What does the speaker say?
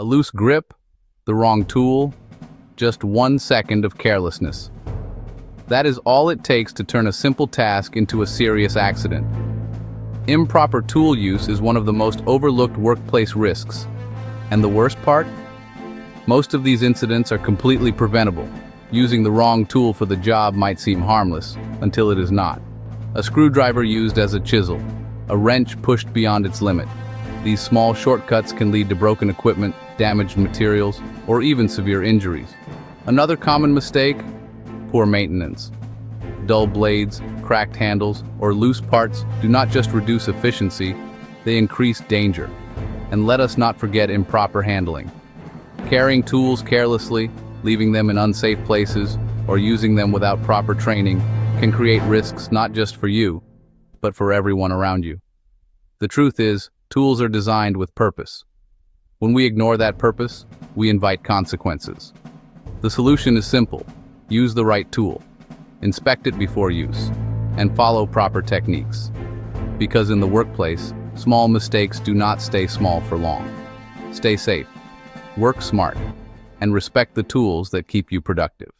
A loose grip, the wrong tool, just 1 second of carelessness. That is all it takes to turn a simple task into a serious accident. Improper tool use is one of the most overlooked workplace risks. And the worst part? Most of these incidents are completely preventable. Using the wrong tool for the job might seem harmless, until it is not. A screwdriver used as a chisel, a wrench pushed beyond its limit. These small shortcuts can lead to broken equipment, damaged materials, or even severe injuries. Another common mistake? Poor maintenance. Dull blades, cracked handles, or loose parts do not just reduce efficiency, they increase danger. And let us not forget improper handling. Carrying tools carelessly, leaving them in unsafe places, or using them without proper training can create risks not just for you, but for everyone around you. The truth is, tools are designed with purpose. When we ignore that purpose, we invite consequences. The solution is simple. Use the right tool. Inspect it before use, and follow proper techniques. Because in the workplace, small mistakes do not stay small for long. Stay safe, work smart, and respect the tools that keep you productive.